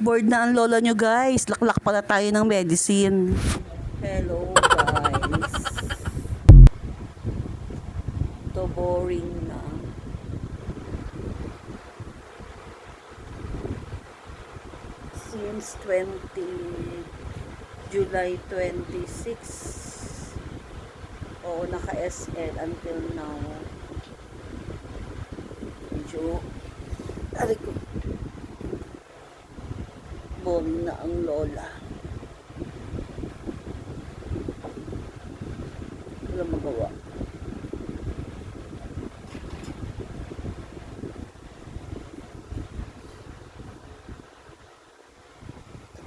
Bored na ang lola nyo guys. Laklak pala tayo ng medicine. Hello guys. Ito boring na. Since July 26. Oo, naka-SL until now. Medyo aray ko. Boring na ang lola. Wala magawa.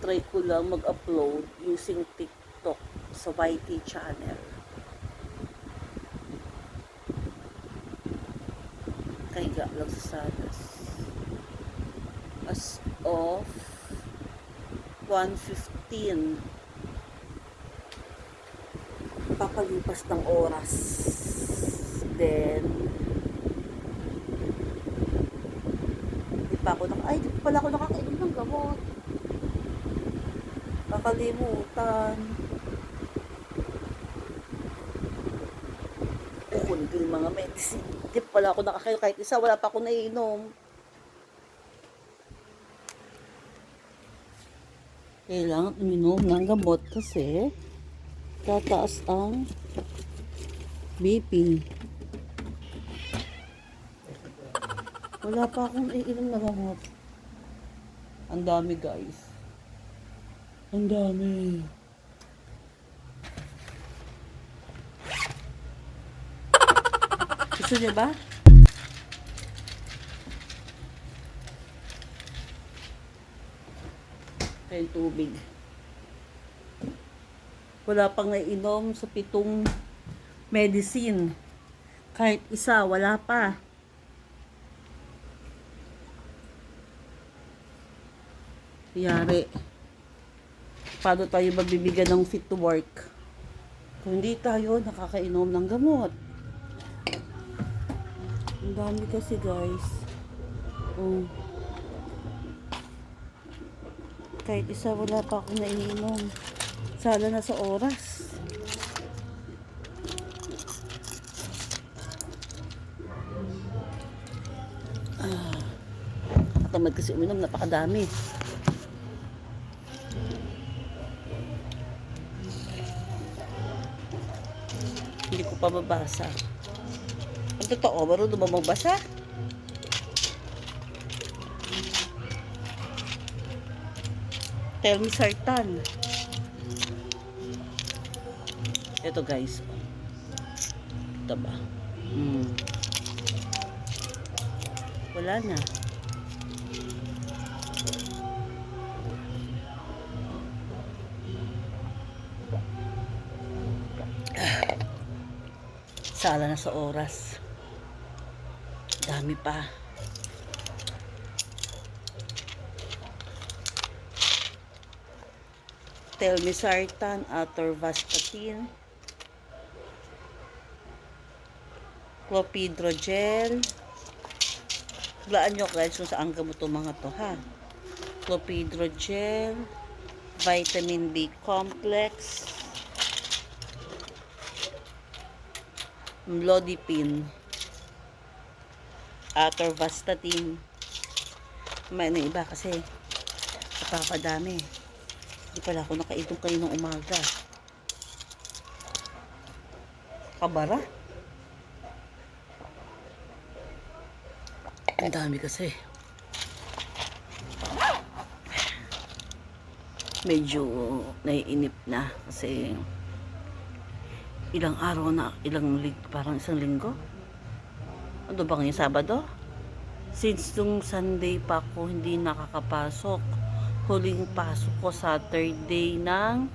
Try ko lang mag-upload using TikTok sa YT channel. Kahiga lang sa salas. As of 1:15, papalipas ng oras. Then di pa pala ako nakakainom ng gamot. Kakalimutan. Kukunin ko yung mga medicine. Di pala ako nakakainom kahit isa, wala pa ako naiinom. Kailangan uminom ng gamot kasi tataas ang BP. Wala pa akong iinom na gamot. Ang dami guys. Ang dami. Gusto niyo ba? Kaya tubig. Wala pang naiinom sa 7 medicine. Kahit isa, wala pa. Yari. Paano tayo mabibigyan ng fit to work? Kung hindi tayo nakakainom ng gamot. Ang dami kasi guys. Oh. Kahit isa wala pa akong naiinom. Sala na sa oras. Nakatamad kasi uminom, napakadami. Hindi ko pa mabasa. Ang totoo, marunong ba magbasa? Tell me Sartan. Ito guys. Ito ba? Wala na. Sala na sa oras. Dami pa. Telmisartan, atorvastatin, clopidogrel. Hulaan nyo guys kung saan gamot itong mga to ha. Clopidogrel, vitamin B complex, mlodipine, atorvastatin. May na iba kasi napapadami. Hindi pala ako nakainom kaninang umaga. Kabara. Ang dami kasi. Medyo naiinip na kasi ilang araw na, parang isang linggo. Ano ba ngayon, Sabado? Since nung Sunday pa ako hindi nakakapasok. Huling pasok ko Saturday ng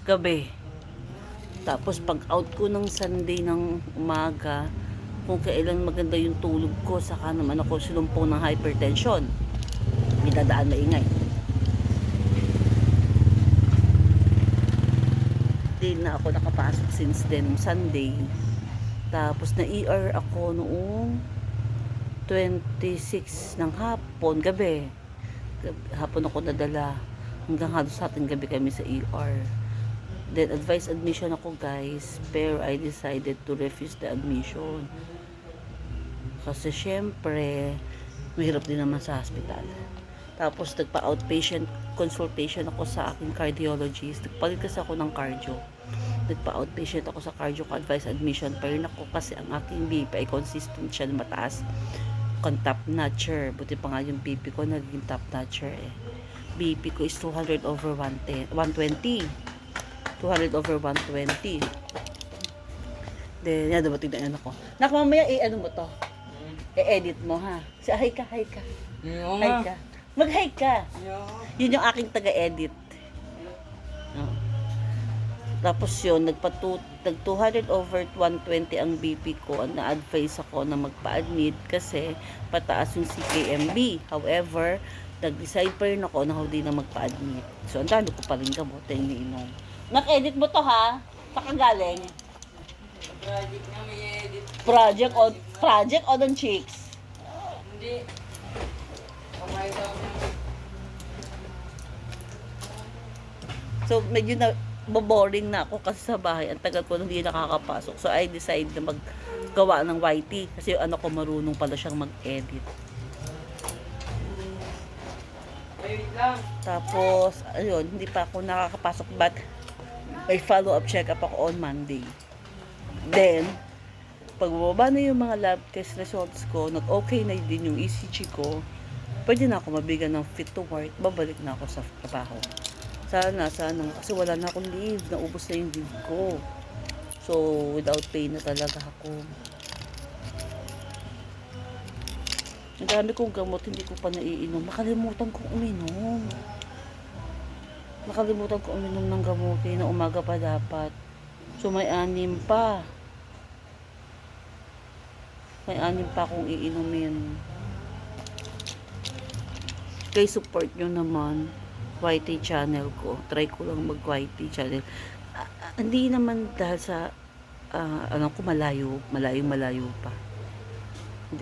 gabi. Tapos pag out ko ng Sunday ng umaga, kung kailan maganda yung tulog ko, saka naman ako sinumpong ng hypertension. May dadaan maingay. Hindi na ako nakapasok since then Sunday. Tapos na ER ako noong 26 ng hapon, gabi. hapon ako nadala. Hanggang halos sa ating gabi kami sa ER. Then, advice admission ako guys. Pero I decided to refuse the admission. Kasi syempre, mahirap din naman sa hospital. Tapos, nagpa-outpatient consultation ako sa aking cardiologist. Nagpalit kasi ako ng cardio. Nagpa-outpatient ako sa cardio advice admission. Pero ako kasi ang aking BP ay consistent siya na mataas. Top notcher. Buti pa nga yung BP ko naging top notcher eh. BP ko is 200 over 120. 200 over 120. Then, yan, dumating na yan ako. Nak, mamaya, ano mo to? I-edit mo, ha? Hi ka. Hi ka. Mag-hi ka. Yun yung aking taga-edit. Oh. Tapos yun, nag-200 over 120 ang BP ko. Na-advise ako na magpa-admit kasi pataas yung CKMB. However, nag-decide pa rin ako na hindi na magpa-admit. So, ang dami ko pa rin gamot na iniinom. Nak-edit mo to, ha? Saka galing? Project na may edit. Project o ng chicks? Hindi. Kamay daw niya. So, medyo na boring na ako kasi sa bahay. Ang tagal ko hindi nakakapasok. So, I decide na maggawa ng YT. Kasi yung ano ko marunong pala siyang mag-edit. Ayun lang. Tapos, ayun, hindi pa ako nakakapasok. But, may follow-up check-up ako on Monday. Then, pag bumaba na yung mga lab test results ko, nag-okay na din yung ECG ko, pwede na ako mabigyan ng fit to work, babalik na ako sa trabaho. Sana, kasi wala na akong leave, naubos na yung leave ko. So, without pay na talaga ako. Ang dami kong gamot, hindi ko pa naiinom. Nakalimutan kong uminom ng gamot na umaga pa dapat. So, may 6 pa. May 6 pa akong iinumin. Kay support nyo naman YT channel ko. Try ko lang mag-YT channel. Hindi naman dahil sa alam ko malayo pa.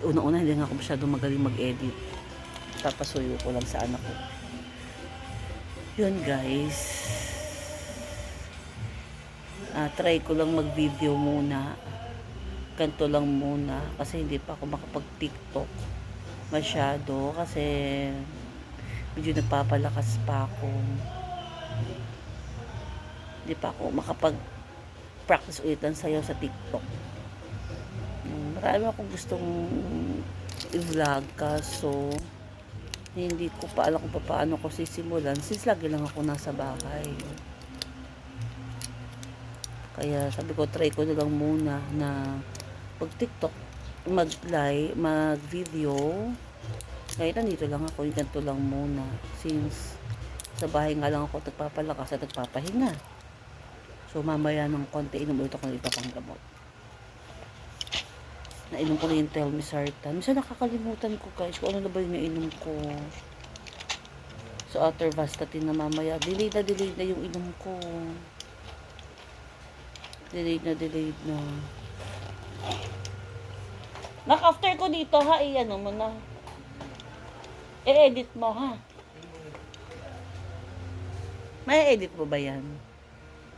Una-una hindi nga ako masyadong magaling mag-edit. Papasuyo ko lang sa anak ko. Yun guys. Try ko lang mag-video muna. Ganto lang muna. Kasi hindi pa ako makapag-TikTok masyado. Kasi medyo nagpapalakas pa ako. Hindi pa ako makapag-practice ulit ng sayaw sa TikTok. Marami akong gustong i-vlog kaso hindi ko pa alam kung paano ko sisimulan since lagi lang ako nasa bahay. Kaya sabi ko try ko na lang muna na pag-TikTok, mag-live, mag-video. Kaya nandito lang ako, ganito lang muna since sa bahay nga lang ako nagpapalakas at nagpapahinga. So mamaya ng konti inom ulit ako ng iba pang gamot. Nainom ko na yung Telmisartan. Minsan nakakalimutan ko guys kung ano na ba yung nainom ko. So Atorvastatin na mamaya. Delayed na yung inom ko. Delayed na. After ko dito ha, ano mo na. I-edit mo ha. May edit mo ba yan?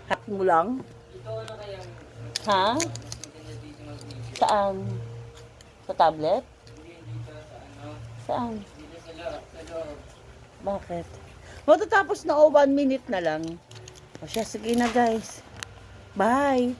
Hack mo lang? Ito ano kaya? Ha? Saan? Sa tablet? Hindi dito sa ano? Saan? Dito sa loob. Bakit? Matatapos na 1 minute na lang. O siya, sige na guys. Bye!